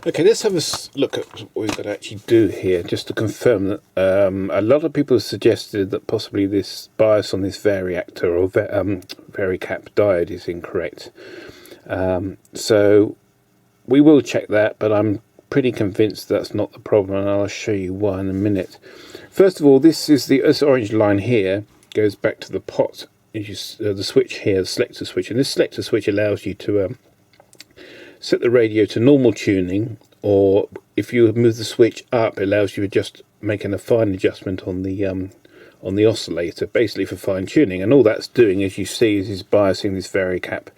Okay, let's have a look at what we've got to actually do here, just to confirm that a lot of people have suggested that possibly this bias on this variactor or varicap diode is incorrect. So we will check that, but I'm pretty convinced that's not the problem, and I'll show you why in a minute. First of all, this orange line here goes back to the pot, the switch here, the selector switch, and this selector switch allows you to set the radio to normal tuning, or if you move the switch up, it allows you to just making a fine adjustment on the oscillator, basically for fine tuning. And all that's doing, as you see, is biasing this varicap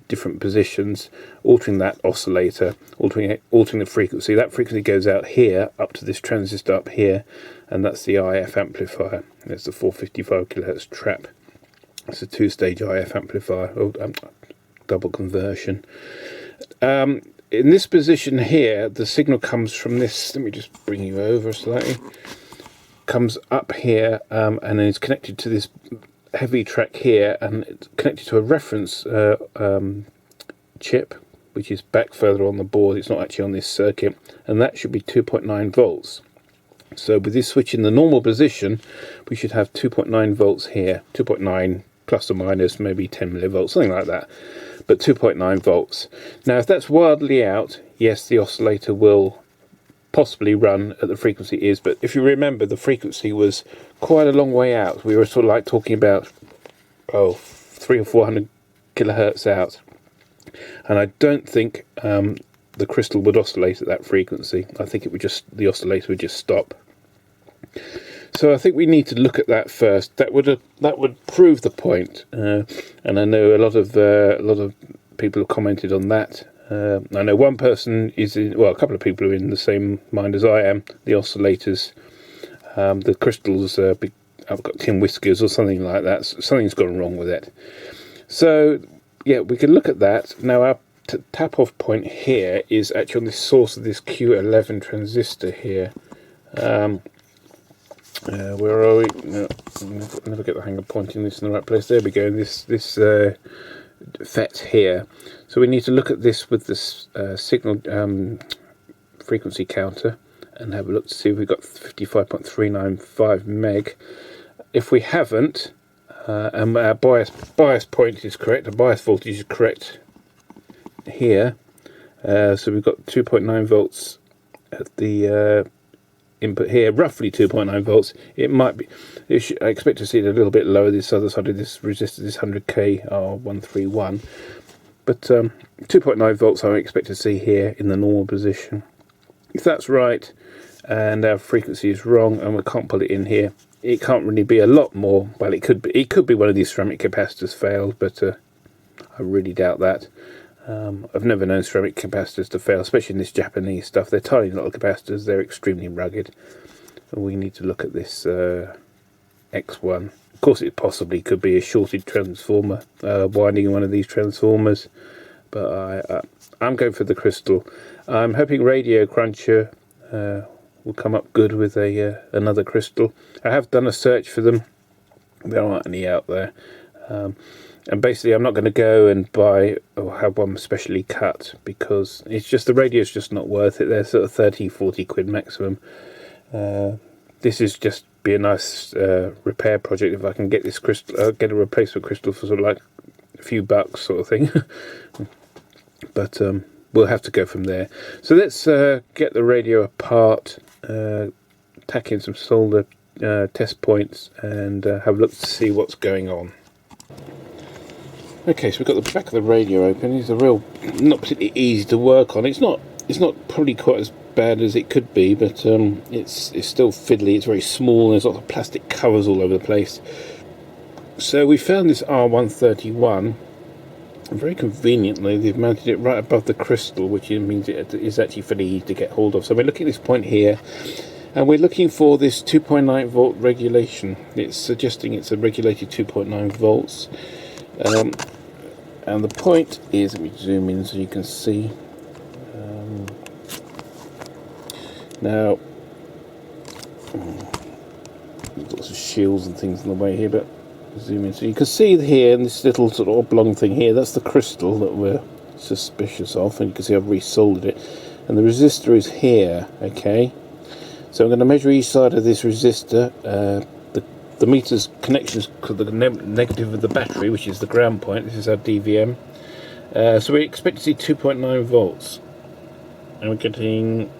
different positions, altering that oscillator, altering the frequency. That frequency goes out here up to this transistor up here, and that's the IF amplifier. That's the 455 kilohertz trap. It's a two-stage IF amplifier, or double conversion. In this position here, the signal comes from this. Let me just bring you over slightly. Comes up here, and then is connected to this heavy track here, and it's connected to a reference chip, which is back further on the board. It's not actually on this circuit, and that should be 2.9 volts. So with this switch in the normal position, we should have 2.9 volts here, 2.9 plus or minus maybe 10 millivolts, something like that, but 2.9 volts. Now if that's wildly out, yes, the oscillator will possibly run at the frequency it is, but if you remember, the frequency was quite a long way out. We were sort of like talking about 300 or 400 kilohertz out, and I don't think the crystal would oscillate at that frequency. I think it would the oscillator would just stop. So I think we need to look at that first. That would prove the point, and I know a lot of people have commented on that. I know one person is in, well, a couple of people are in the same mind as I am. The oscillators, the crystals, I've got tin whiskers or something like that. Something's gone wrong with it. So yeah, we can look at that. Now our tap-off point here is actually on the source of this Q11 transistor here. Where are we? No, I'll never get the hang of pointing this in the right place. There we go. This FET here. So we need to look at this with this signal frequency counter and have a look to see if we've got 55.395 meg. If we haven't, and our bias point is correct, the bias voltage is correct here. So we've got 2.9 volts at the input here, roughly 2.9 volts. It might be, I expect to see it a little bit lower this other side of this resistor, this 100k R131, but 2.9 volts I expect to see here in the normal position. If that's right and our frequency is wrong and we can't put it in here, it can't really be a lot more. Well, it could be one of these ceramic capacitors failed, but I really doubt that. I've never known ceramic capacitors to fail, especially in this Japanese stuff. They're tiny little capacitors, they're extremely rugged. We need to look at this X1. Of course, it possibly could be a shorted transformer, winding in one of these transformers, but I'm going for the crystal. I'm hoping Radio Cruncher will come up good with another crystal. I have done a search for them. There aren't any out there. And basically I'm not going to go and buy or have one specially cut, because it's just, the radio's just not worth it. They're sort of 30-40 quid maximum. This is just be a nice repair project if I can get this crystal, get a replacement crystal for sort of like a few bucks sort of thing. But we'll have to go from there. So let's get the radio apart, tack in some solder test points, and have a look to see what's going on. Okay, so we've got the back of the radio open. It's not particularly easy to work on. It's not probably quite as bad as it could be, but it's still fiddly. It's very small. There's lots of plastic covers all over the place. So we found this R131, and very conveniently they've mounted it right above the crystal, which means it is actually fairly easy to get hold of. So we're looking at this point here, and we're looking for this 2.9 volt regulation. It's suggesting it's a regulated 2.9 volts. And the point is, let me zoom in so you can see. Now, there's lots of shields and things in the way here, but zoom in so you can see here in this little sort of oblong thing here. That's the crystal that we're suspicious of, and you can see I've resoldered it. and the resistor is here. Okay, so I'm going to measure each side of this resistor. The meter's connection is the negative of the battery, which is the ground point. This is our DVM. So we expect to see 2.9 volts, and we're getting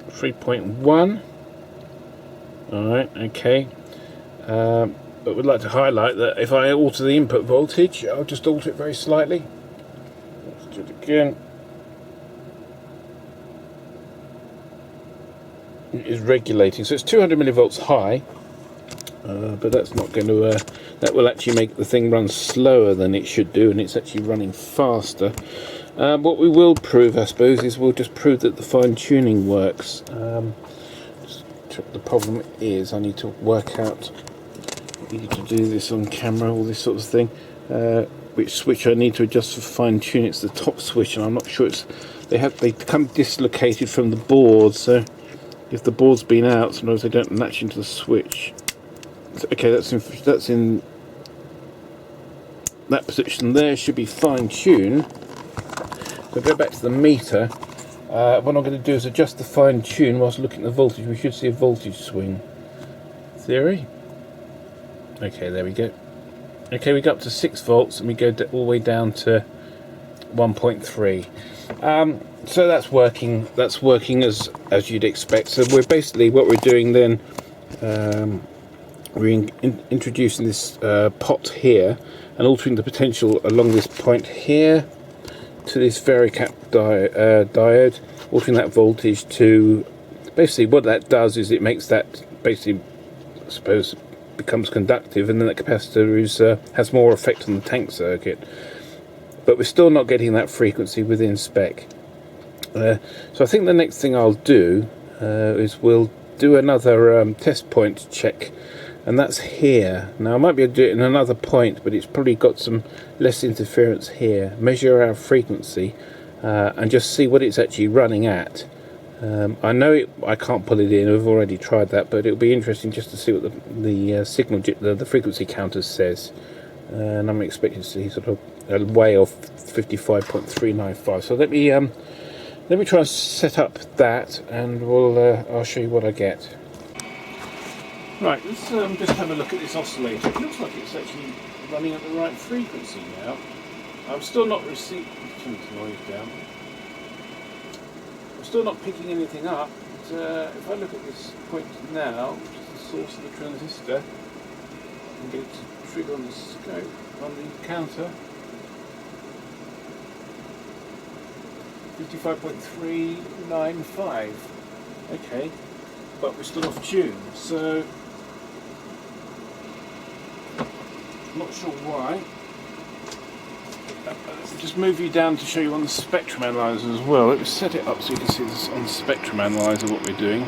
3.1. Alright, okay. But we'd like to highlight that if I alter the input voltage, I'll just alter it very slightly. Let's do it again. It is regulating, so it's 200 millivolts high, but that's not going to. That will actually make the thing run slower than it should do, and it's actually running faster. What we will prove, I suppose, is we'll just prove that the fine tuning works. The problem is I need to work out. I need to do this on camera, all this sort of thing. Which switch I need to adjust for fine tune? It's the top switch, and I'm not sure it's. They come dislocated from the board, so if the board's been out, sometimes they don't latch into the switch. So, okay, that's in that position there. Should be fine tune. So go back to the meter. What I'm going to do is adjust the fine tune whilst looking at the voltage. We should see a voltage swing. Theory. Okay, there we go. Okay, we go up to 6 volts and we go all the way down to 1.3. So that's working. That's working as you'd expect. So we're basically what we're doing then. We're introducing this pot here and altering the potential along this point here to this varicap diode, altering that voltage to basically what that does is it makes that basically, I suppose, becomes conductive, and then that capacitor is has more effect on the tank circuit. But we're still not getting that frequency within spec. So I think the next thing I'll do is we'll do another test point check, and that's here. Now I might be able to do it in another point, but it's probably got some less interference here. Measure our frequency and just see what it's actually running at. I know I can't pull it in, I've already tried that, but it'll be interesting just to see what the signal, the frequency counter says. And I'm expecting to see sort of a way off 55.395. So let me try and set up that, and I'll show you what I get. Right, let's just have a look at this oscillator. It looks like it's actually running at the right frequency now. I'm still not receiving. Turn the noise down. I'm still not picking anything up. But, if I look at this point now, which is the source of the transistor, and get it to trigger on the scope on the counter. 55.395. Okay, but we're still off tune, so I'm not sure why. Let's just move you down to show you on the spectrum analyzer as well. Let me set it up so you can see this on the spectrum analyzer what we're doing.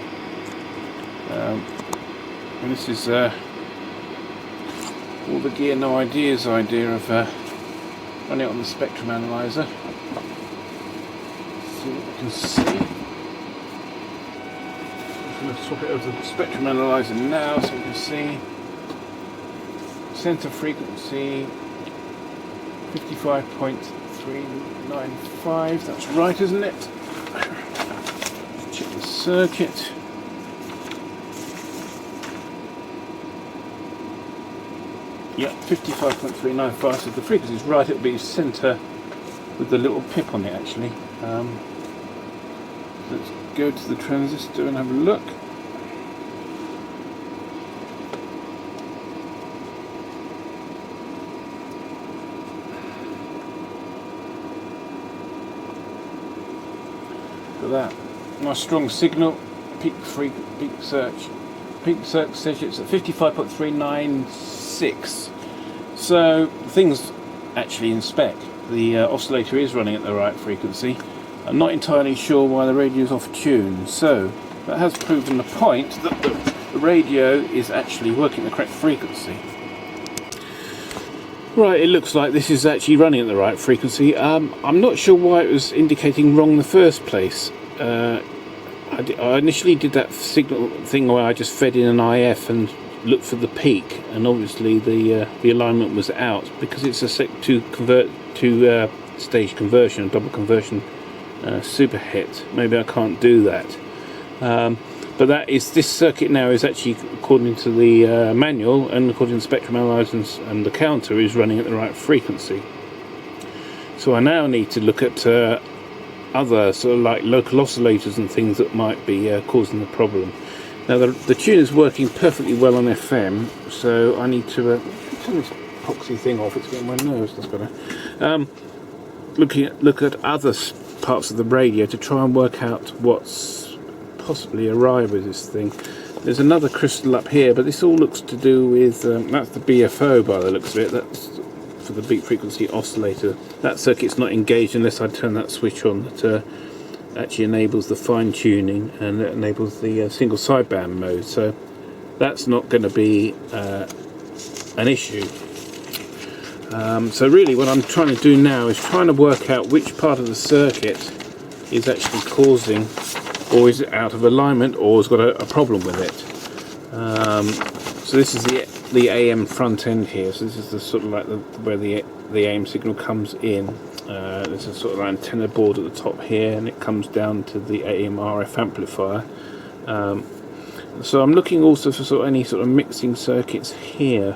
And this is all the gear no ideas idea of running it on the spectrum analyzer. See what we can see. I'm going to swap it over to the spectrum analyzer now so we can see center frequency 55.395. That's right, isn't it? Check the circuit. Yep, 55.395. So the frequency is right. It'll be center with the little pip on it actually. Let's go to the transistor and have a look. Look at that. Nice strong signal. Peak search says it's at 55.396. So things actually in spec. The oscillator is running at the right frequency. I'm not entirely sure why the radio is off tune, so that has proven the point that the radio is actually working at the correct frequency. Right, it looks like this is actually running at the right frequency. I'm not sure why it was indicating wrong in the first place. I initially did that signal thing where I just fed in an IF and looked for the peak, and obviously the alignment was out because it's a two stage conversion, double conversion superhet. Maybe I can't do that. But this circuit now is actually, according to the manual and according to the spectrum analyzer and the counter, is running at the right frequency. So I now need to look at other sort of like local oscillators and things that might be causing the problem. Now the tune is working perfectly well on FM, so I need to turn this epoxy thing off. It's getting my nose. That's better. Look at other parts of the radio to try and work out what's possibly awry with this thing. There's another crystal up here, but this all looks to do with that's the BFO by the looks of it. That's for the beat frequency oscillator. That circuit's not engaged unless I turn that switch on that actually enables the fine tuning and it enables the single sideband mode. So that's not going to be an issue. So really what I'm trying to do now is trying to work out which part of the circuit is actually causing, or is it out of alignment, or has got a problem with it. So this is the AM front end here. So this is the sort of like where the AM signal comes in. There's a sort of antenna board at the top here, and it comes down to the AM RF amplifier. So I'm looking also for sort of any sort of mixing circuits here.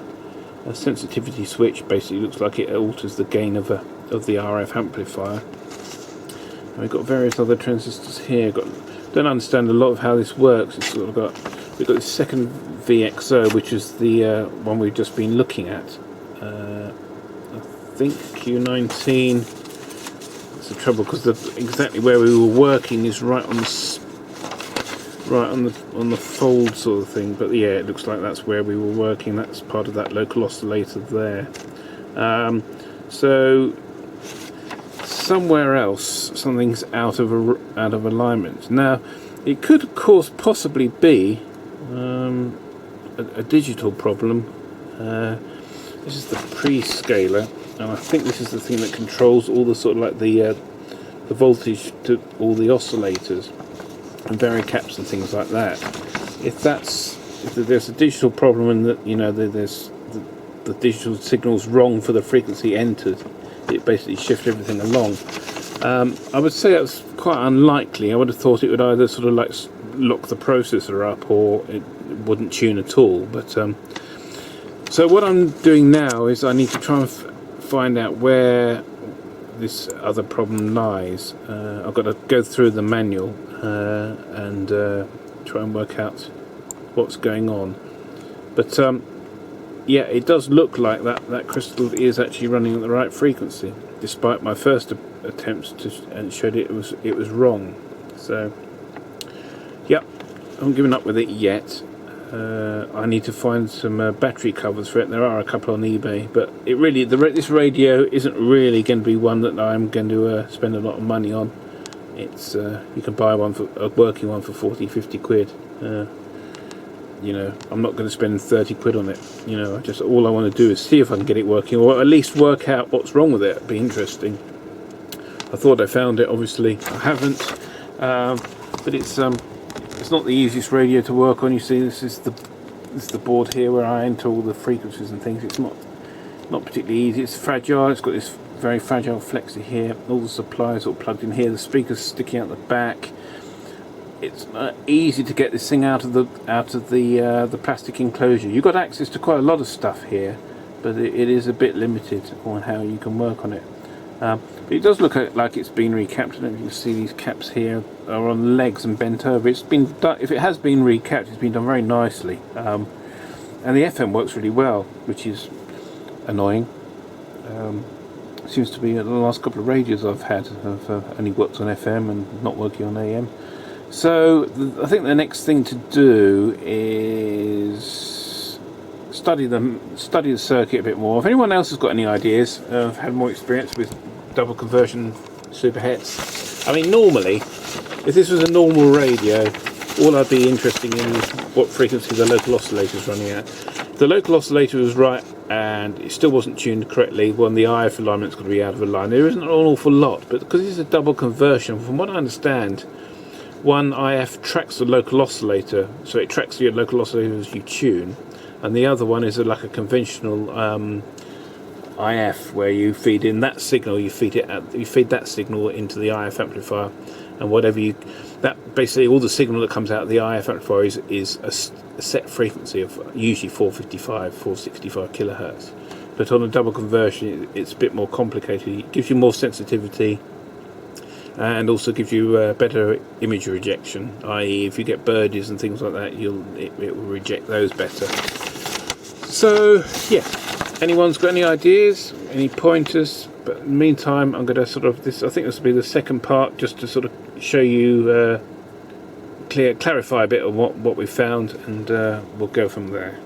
A sensitivity switch basically looks like it alters the gain of the RF amplifier. And we've got various other transistors here. Don't understand a lot of how this works. It's sort of we've got this second VXO, which is the one we've just been looking at. I think Q19. That's the trouble, because exactly where we were working is right on the fold sort of thing. But yeah, it looks like that's where we were working. That's part of that local oscillator there. So somewhere else, something's out of alignment. Now, it could, of course, possibly be a digital problem. This is the pre-scaler, and I think this is the thing that controls all the sort of like the voltage to all the oscillators and varicaps and things like that. If there's a digital problem and that, you know, there's the digital signal's wrong for the frequency entered, it basically shifts everything along. I would say that's quite unlikely. I would have thought it would either sort of like lock the processor up, or it wouldn't tune at all. But so what I'm doing now is I need to try and find out where this other problem lies. I've got to go through the manual and try and work out what's going on. But yeah, it does look like that crystal is actually running at the right frequency, despite my first attempts and showed it was wrong. So yeah, I haven't given up with it yet. I need to find some battery covers for it. There are a couple on eBay, but it really this radio isn't really going to be one that I'm going to spend a lot of money on. It's you can buy one, for a working one, for 40-50 quid. You know, I'm not going to spend 30 quid on it. You know, all I want to do is see if I can get it working, or at least work out what's wrong with it. It'd be interesting. I thought I found it. Obviously, I haven't. But it's not the easiest radio to work on. You see, this is the board here where I enter all the frequencies and things. It's not particularly easy. It's fragile. It's got this very fragile flexi here. All the supplies are plugged in here. The speakers sticking out the back. It's not easy to get this thing out of the plastic enclosure. You've got access to quite a lot of stuff here, but it is a bit limited on how you can work on it. But it does look like it's been recapped. I don't know if you can see these caps here are on the legs and bent over. It's been done, if it has been recapped, it's been done very nicely. And the FM works really well, which is annoying. Seems to be the last couple of radios I've had have only worked on FM and not working on AM. So I think the next thing to do is study the circuit a bit more. If anyone else has got any ideas, have had more experience with double conversion superhets. I mean, normally, if this was a normal radio, all I'd be interested in is what frequency the local oscillator is running at. If the local oscillator was right and it still wasn't tuned correctly, well, the IF alignment's got to be out of line. There isn't an awful lot, but because it's a double conversion, from what I understand, one IF tracks the local oscillator, so it tracks the local oscillator as you tune, and the other one is like a conventional IF, where you feed in that signal, you feed that signal into the IF amplifier, and whatever that basically all the signal that comes out of the IF amplifier is a set frequency of usually 465 kilohertz. But on a double conversion, it's a bit more complicated. It gives you more sensitivity, and also gives you better image rejection, i.e. if you get birdies and things like that, it will reject those better. So yeah, anyone's got any ideas, any pointers? But in the meantime, I'm going to sort of I think this will be the second part, just to sort of show you clarify a bit of what we found, and we'll go from there.